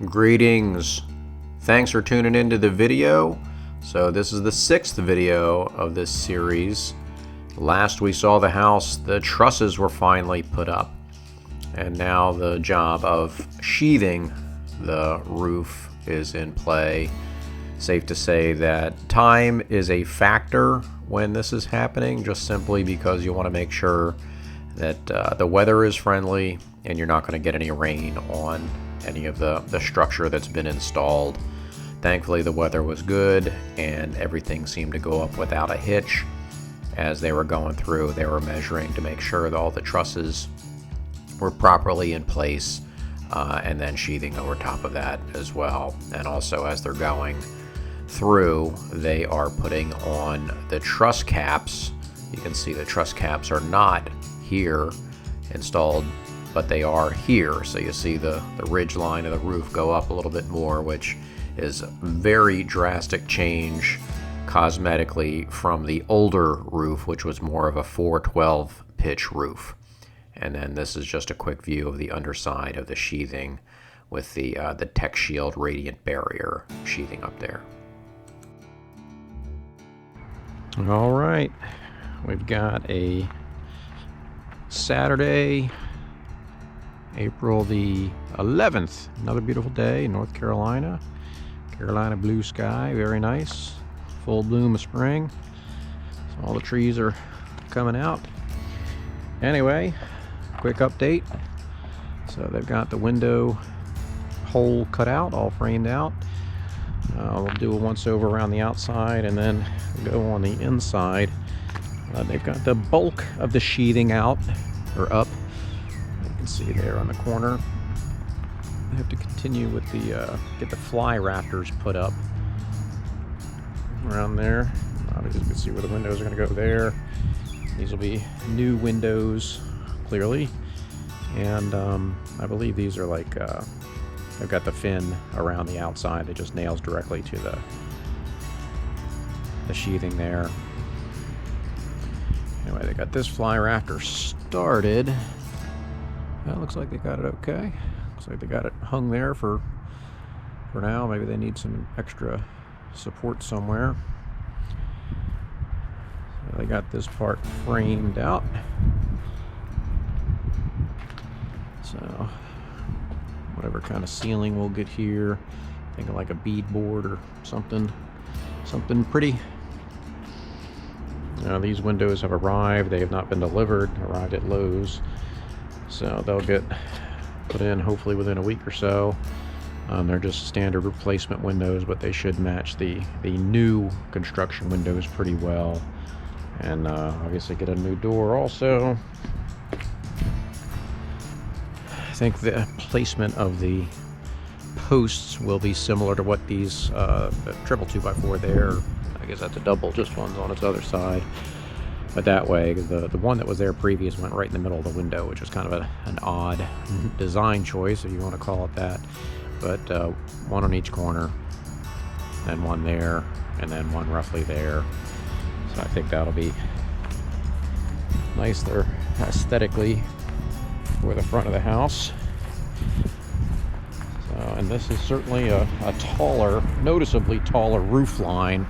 Greetings. Thanks for tuning into the video. So this is the 6th video of this series. Last we saw the house, the trusses were finally put up. And now the job of sheathing the roof is in play. Safe to say that time is a factor when this is happening, just simply because you want to make sure that the weather is friendly and you're not going to get any rain on any of the structure that's been installed. Thankfully the weather was good and everything seemed to go up without a hitch. As they were going through, they were measuring to make sure that all the trusses were properly in place, and then sheathing over top of that as well. And also as they're going through, they are putting on the truss caps. You can see the truss caps are not here installed, but they are here. So you see the ridge line of the roof go up a little bit more, which is a very drastic change cosmetically from the older roof, which was more of a 412 pitch roof. And then this is just a quick view of the underside of the sheathing with the Tech Shield Radiant Barrier sheathing up there. All right, we've got a Saturday, April the 11th. Another beautiful day, North Carolina. Carolina blue sky, very nice. Full bloom of spring. So all the trees are coming out. Anyway, quick update. So they've got the window hole cut out, all framed out. We'll do a once over around the outside and then go on the inside. They've got the bulk of the sheathing out, or up. You can see there on the corner. I have to continue with the, get the fly rafters put up around there. Obviously you can see where the windows are going to go there. These will be new windows, clearly. And I believe these are like, they've got the fin around the outside that just nails directly to the sheathing there. Anyway, they got this fly rafter started. That looks like they got it okay. Looks like they got it hung there for now. Maybe they need some extra support somewhere. So they got this part framed out. So whatever kind of ceiling we'll get here, thinking like a beadboard or something pretty. Now these windows have arrived. They have not been delivered. Arrived at Lowe's, so they'll get put in hopefully within a week or so. They're just standard replacement windows, but they should match the new construction windows pretty well. And obviously get a new door also. I think the placement of the posts will be similar to what these the triple 2x4 there. I guess that's a double, just one's on its other side. But that way, the one that was there previous went right in the middle of the window, which is kind of an odd design choice, if you want to call it that. But one on each corner, and one there, and then one roughly there. So I think that'll be nice there aesthetically for the front of the house. So, and this is certainly a taller, noticeably taller roof line.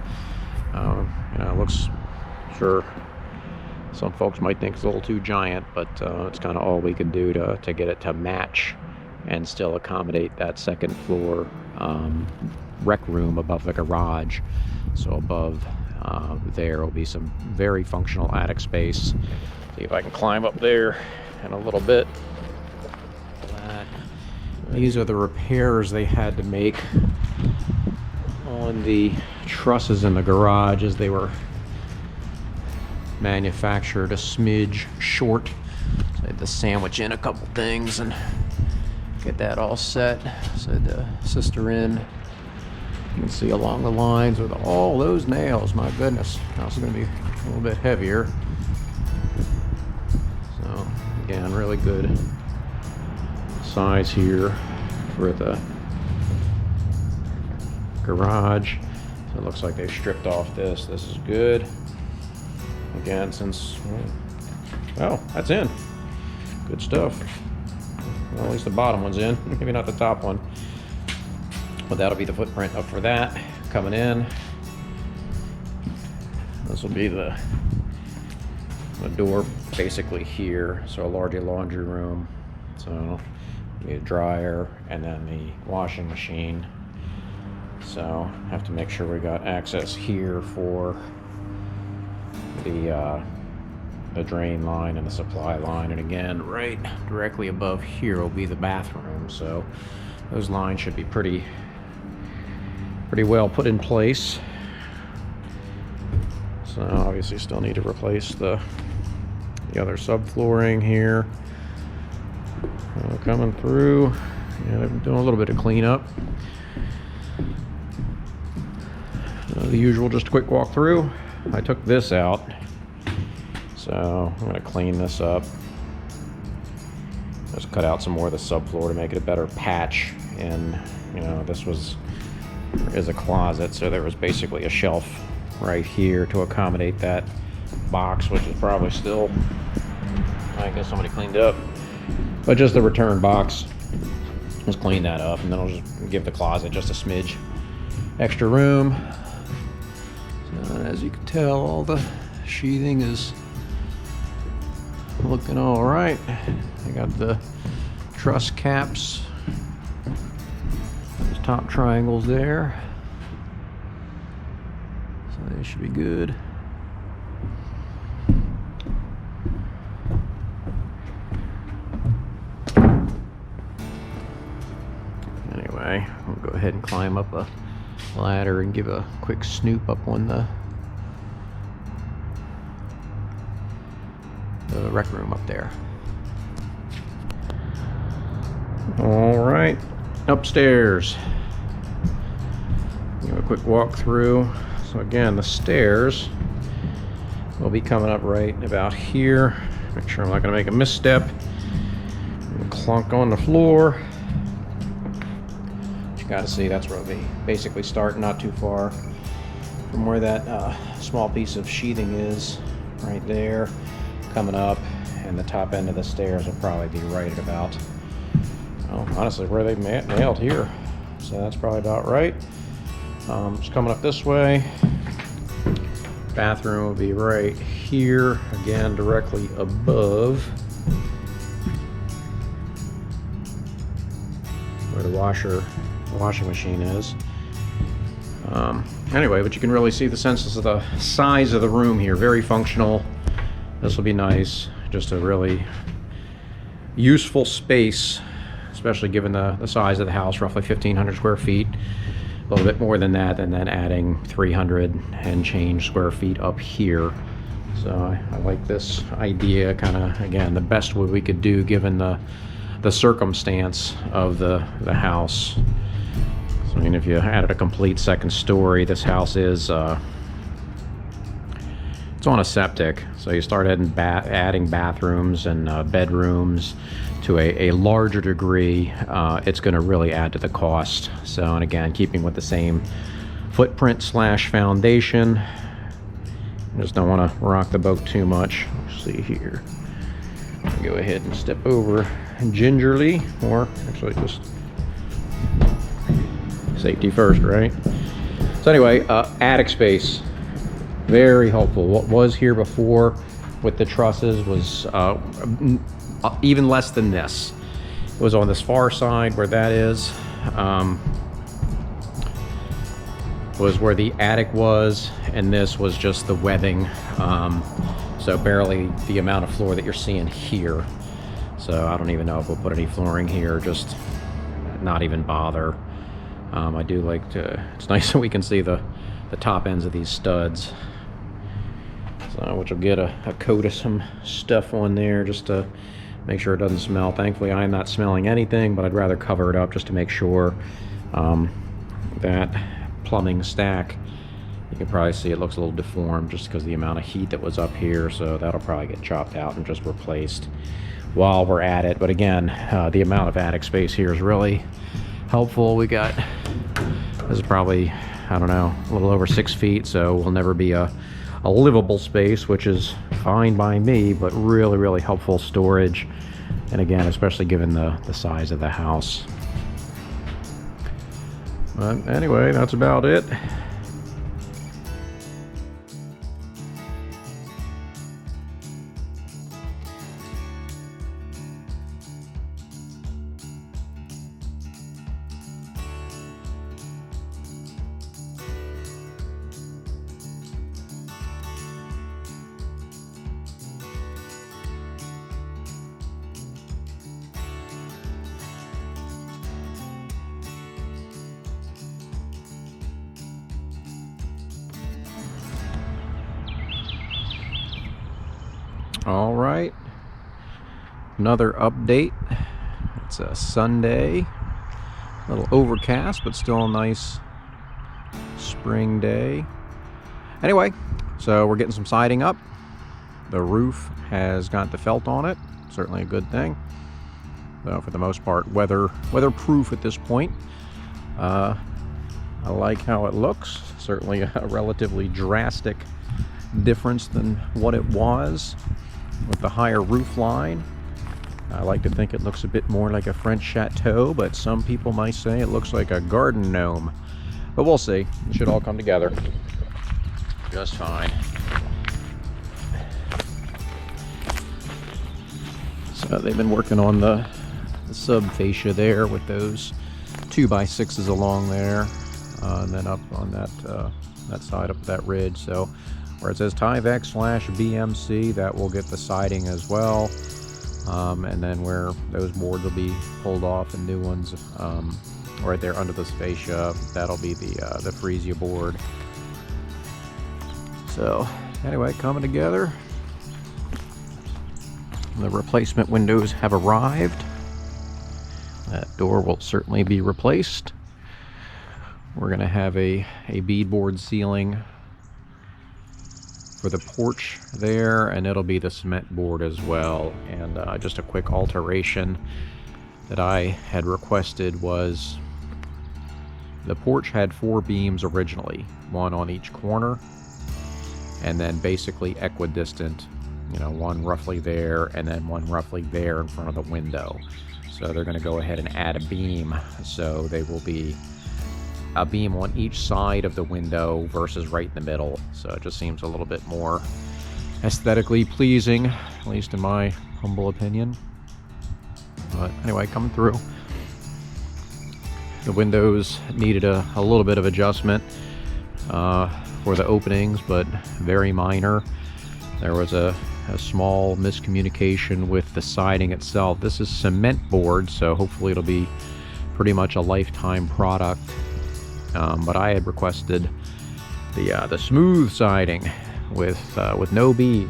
You know, it looks, sure, some folks might think it's a little too giant, but it's kind of all we can do to get it to match and still accommodate that second floor rec room above the garage. So above there will be some very functional attic space. See if I can climb up there in a little bit. These are the repairs they had to make on the trusses in the garage as they were manufactured a smidge short. So I had to sandwich in a couple things and get that all set. So I had to sister in. You can see along the lines with all those nails. My goodness, house is going to be a little bit heavier. So again, really good size here for the garage. So it looks like they've stripped off this. This is good. Again, since, well, that's in. Good stuff. Well, at least the bottom one's in. Maybe not the top one. But that'll be the footprint up for that. Coming in, this will be the door basically here, so a larger laundry room. So the dryer and then the washing machine. So have to make sure we got access here for the drain line and the supply line, and again right directly above here will be the bathroom. So those lines should be pretty well put in place. So obviously still need to replace the other subflooring here. Coming through, yeah, I'm doing a little bit of cleanup. The usual, just a quick walk through. I took this out, so I'm going to clean this up. Just cut out some more of the subfloor to make it a better patch. And you know, this is a closet, so there was basically a shelf right here to accommodate that box, which is probably still, I guess somebody cleaned up, but just the return box. Let's clean that up, and then I'll just give the closet just a smidge extra room. So as you can tell, all the sheathing is looking all right. I got the truss caps, those top triangles there, so they should be good. Anyway, we'll go ahead and climb up a ladder and give a quick snoop up on the rec room up there. All right, upstairs. Give a quick walk through. So again, the stairs will be coming up right about here. Make sure I'm not going to make a misstep and clunk on the floor. Got to see, that's where we basically start, not too far from where that small piece of sheathing is, right there, coming up, and the top end of the stairs will probably be right at about, well, honestly, where they nailed here. So that's probably about right. Just coming up this way. Bathroom will be right here, again, directly above where the washing machine is. Anyway, but you can really see the sense of the size of the room here. Very functional. This will be nice. Just a really useful space, especially given the size of the house, roughly 1,500 square feet. A little bit more than that, and then adding 300 and change square feet up here. So I like this idea, kind of, again, the best way we could do given the circumstance of the house. I mean, if you added a complete second story, this house is, it's on a septic. So you start adding bathrooms and bedrooms to a larger degree, it's going to really add to the cost. So, and again, keeping with the same footprint slash foundation. Just don't want to rock the boat too much. Let's see here. I'll go ahead and step over gingerly, or actually just safety first, right? So anyway, attic space, very helpful. What was here before with the trusses was even less than this. It was on this far side where that is, was where the attic was, and this was just the webbing. So barely the amount of floor that you're seeing here. So I don't even know if we'll put any flooring here, just not even bother. I do like to, it's nice that we can see the top ends of these studs. So, which will get a coat of some stuff on there just to make sure it doesn't smell. Thankfully, I'm not smelling anything, but I'd rather cover it up just to make sure. That plumbing stack, you can probably see it looks a little deformed just because of the amount of heat that was up here. So that'll probably get chopped out and just replaced while we're at it. But again, the amount of attic space here is really helpful. We got, this is probably, I don't know, a little over 6 feet, so will never be a livable space, which is fine by me, but really, really helpful storage. And again, especially given the size of the house. But anyway, that's about it. All right, another update. It's a Sunday, a little overcast, but still a nice spring day. Anyway, so we're getting some siding up. The roof has got the felt on it, certainly a good thing. So for the most part, weatherproof at this point. I like how it looks. Certainly a relatively drastic difference than what it was with the higher roof line. I like to think it looks a bit more like a French chateau, but some people might say it looks like a garden gnome. But we'll see. It should all come together just fine. So they've been working on the sub fascia there with those 2x6s along there, and then up on that side up that ridge. So where it says Tyvek/BMC, that will get the siding as well. And then where those boards will be pulled off and new ones right there under this fascia, that'll be the freesia board. So anyway, coming together. The replacement windows have arrived. That door will certainly be replaced. We're going to have a beadboard ceiling for the porch there, and it'll be the cement board as well. And just a quick alteration that I had requested was the porch had 4 beams originally, one on each corner, and then basically equidistant, you know, one roughly there and then one roughly there in front of the window. So they're going to go ahead and add a beam, so they will be a beam on each side of the window versus right in the middle. So it just seems a little bit more aesthetically pleasing, at least in my humble opinion. But anyway, coming through. The windows needed a little bit of adjustment for the openings, but very minor. There was a small miscommunication with the siding itself. This is cement board, so hopefully it'll be pretty much a lifetime product. But I had requested the smooth siding with no bead,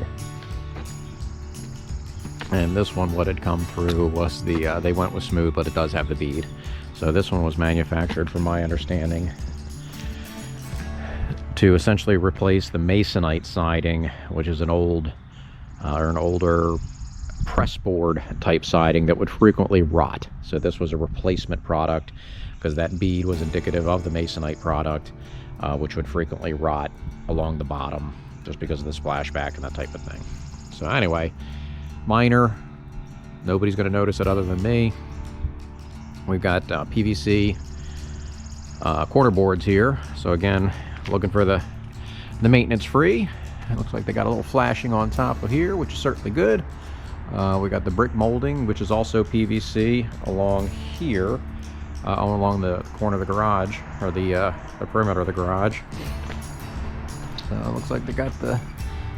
and this one, what had come through was they went with smooth, but it does have the bead. So this one was manufactured, from my understanding, to essentially replace the masonite siding, which is an older press board type siding that would frequently rot. So this was a replacement product, because that bead was indicative of the masonite product, which would frequently rot along the bottom just because of the splashback and that type of thing. So anyway, minor. Nobody's going to notice it other than me. We've got PVC corner boards here. So again, looking for the maintenance free. It looks like they got a little flashing on top of here, which is certainly good. We got the brick molding, which is also PVC along here. Along the corner of the garage, or the perimeter of the garage. So it looks like they got the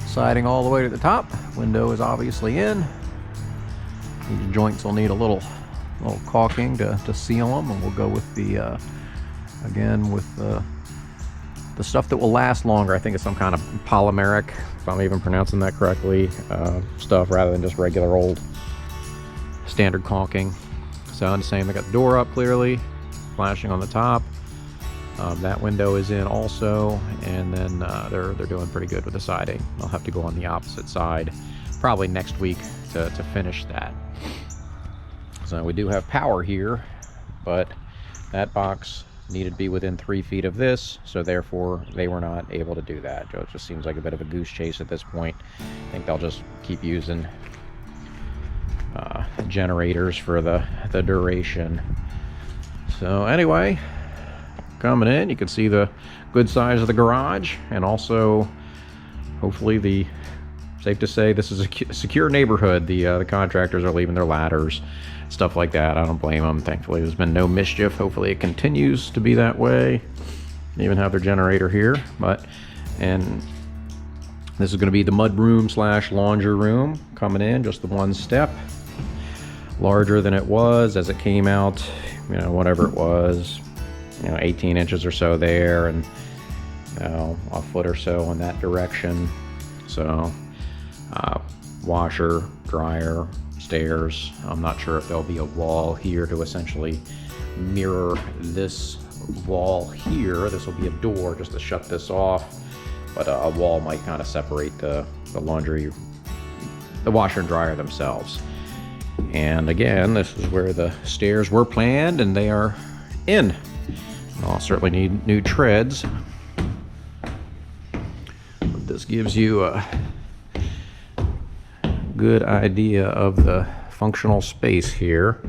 siding all the way to the top. Window is obviously in. These joints will need a little caulking to seal them, and we'll go with the again with the stuff that will last longer. I think it's some kind of polymeric, if I'm even pronouncing that correctly, stuff rather than just regular old standard caulking. So I'm saying they got the door up clearly, flashing on the top. That window is in also, and then they're doing pretty good with the siding. I'll have to go on the opposite side probably next week to finish that. So we do have power here, but that box needed to be within 3 feet of this, so therefore they were not able to do that. So it just seems like a bit of a goose chase at this point. I think they'll just keep using generators for the duration. So anyway, coming in. You can see the good size of the garage, and also hopefully safe to say this is a secure neighborhood. The contractors are leaving their ladders, stuff like that. I don't blame them. Thankfully there's been no mischief. Hopefully it continues to be that way. They even have their generator here. And this is going to be the mud room slash laundry room coming in, just the one step. Larger than it was as it came out, whatever it was, 18 inches or so there, and a foot or so in that direction. So washer, dryer, stairs. I'm not sure if there'll be a wall here to essentially mirror this wall here. This will be a door just to shut this off, but a wall might kind of separate the laundry, the washer and dryer themselves. And again, this is where the stairs were planned, and they are in. I'll certainly need new treads. But this gives you a good idea of the functional space here.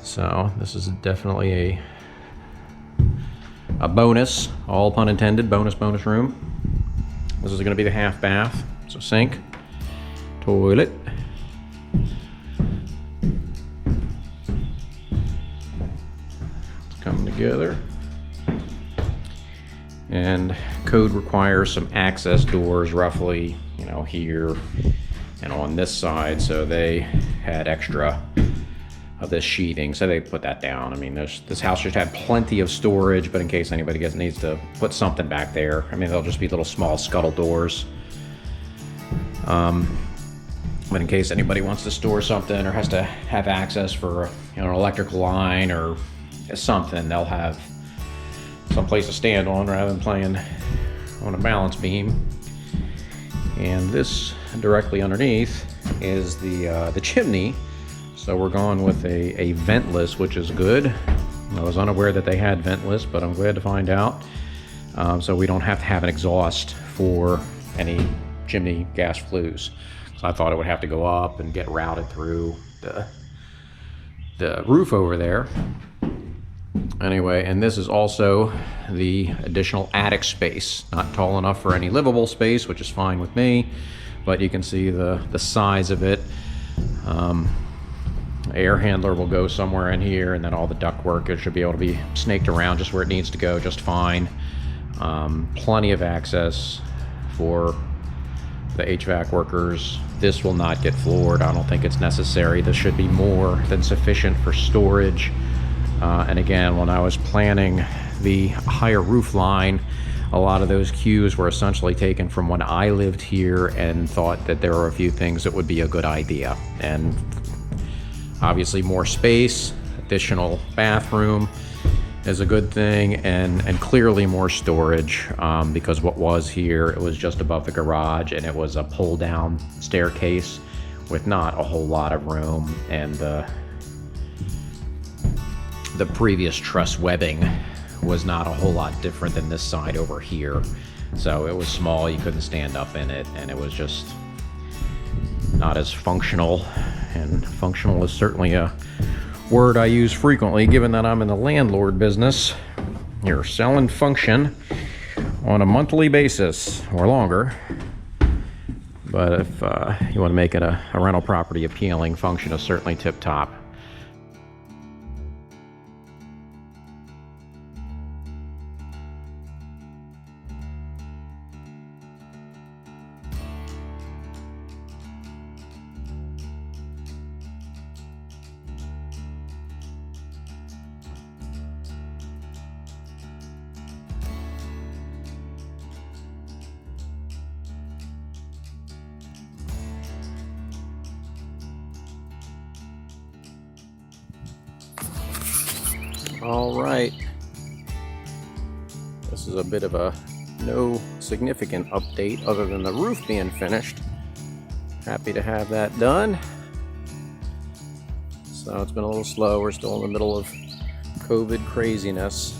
So this is definitely a bonus, all pun intended, bonus room. This is going to be the half bath. So sink, toilet. It's coming together. And code requires some access doors roughly, here and on this side. So they had extra of this sheathing, so they put that down. I mean, this house just had plenty of storage, but in case anybody needs to put something back there, I mean, they'll just be little small scuttle doors. But in case anybody wants to store something or has to have access for an electrical line or something, they'll have some place to stand on rather than playing on a balance beam. And this directly underneath is the chimney. So we're going with a ventless, which is good. I was unaware that they had ventless, but I'm glad to find out. So we don't have to have an exhaust for any chimney gas flues. So I thought it would have to go up and get routed through the roof over there. Anyway, and this is also the additional attic space. Not tall enough for any livable space, which is fine with me, but you can see the size of it. Air handler will go somewhere in here, and then all the ductwork, it should be able to be snaked around just where it needs to go just fine. Plenty of access for the HVAC workers. This will not get floored. I don't think it's necessary. This should be more than sufficient for storage. And again, when I was planning the higher roof line, a lot of those cues were essentially taken from when I lived here and thought that there were a few things that would be a good idea. And obviously more space, additional bathroom is a good thing, and clearly more storage, because what was here, it was just above the garage, and it was a pull down staircase with not a whole lot of room, and the previous truss webbing was not a whole lot different than this side over here. So it was small, you couldn't stand up in it, and it was just not as functional. And functional is certainly a word I use frequently, given that I'm in the landlord business. You're selling function on a monthly basis or longer. But if you want to make it a rental property appealing, function is certainly tip top. All right, this is a bit of a no significant update other than the roof being finished. Happy to have that done. So it's been a little slow. We're still in the middle of COVID craziness.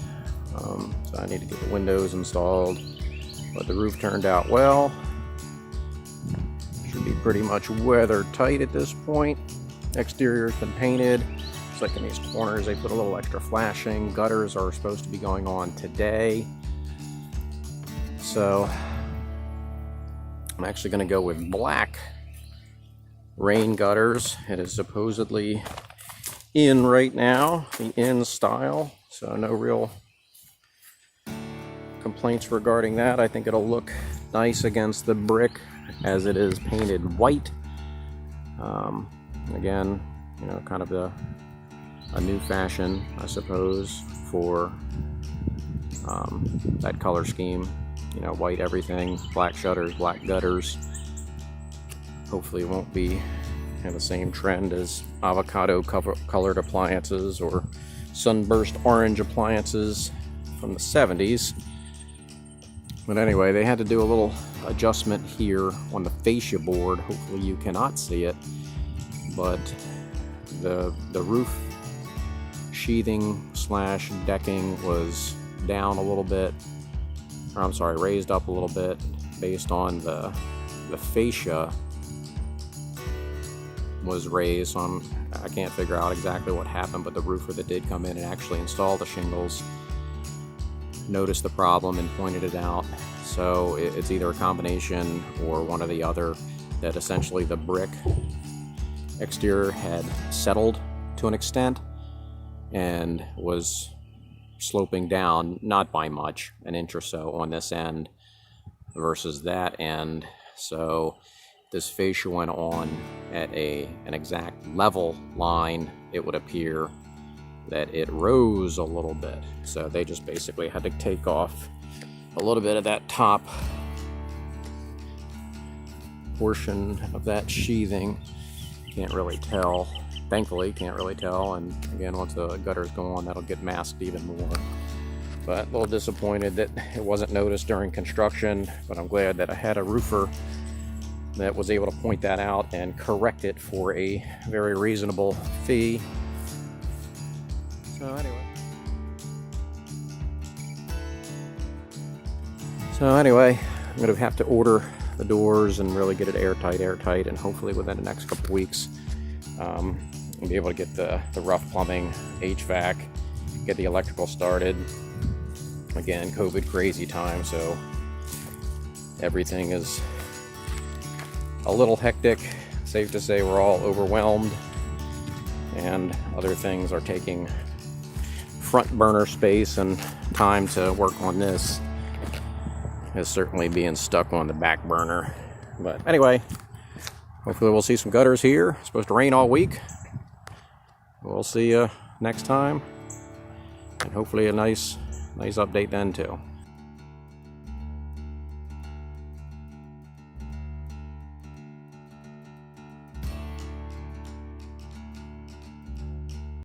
So I need to get the windows installed, but the roof turned out well. Should be pretty much weather tight at this point. Exterior's been painted. Looks like in these corners they put a little extra flashing. Gutters are supposed to be going on today. So I'm actually going to go with black rain gutters. It is supposedly in right now, the in style. So no real complaints regarding that. I think it'll look nice against the brick as it is painted white. Again, you know, kind of a new fashion, I suppose, for that color scheme. You know, white everything, black shutters, black gutters. Hopefully it won't be the same trend as avocado colored appliances or sunburst orange appliances from the 70s. But anyway, they had to do a little adjustment here on the fascia board. Hopefully you cannot see it, but the roof sheathing slash decking was down a little bit, or I'm sorry, raised up a little bit based on the fascia was raised. So I can't figure out exactly what happened, but the roofer that did come in and actually install the shingles noticed the problem and pointed it out. So it's either a combination or one or the other, that essentially the brick exterior had settled to an extent and was sloping down, not by much, an inch or so on this end versus that end. So this fascia went on at an exact level line. It would appear that it rose a little bit. So they just basically had to take off a little bit of that top portion of that sheathing. Can't really tell. Thankfully, can't really tell. And again, once the gutters go on, that'll get masked even more. But a little disappointed that it wasn't noticed during construction, but I'm glad that I had a roofer that was able to point that out and correct it for a very reasonable fee. So anyway, I'm going to have to order the doors and really get it airtight, and hopefully within the next couple weeks, I'll be able to get the rough plumbing, HVAC, get the electrical started. Again, COVID crazy time, so everything is a little hectic. Safe to say we're all overwhelmed, and other things are taking front burner space, and time to work on this is certainly being stuck on the back burner. But anyway, hopefully we'll see some gutters here. It's supposed to rain all week. We'll see you next time, and hopefully a nice update then too.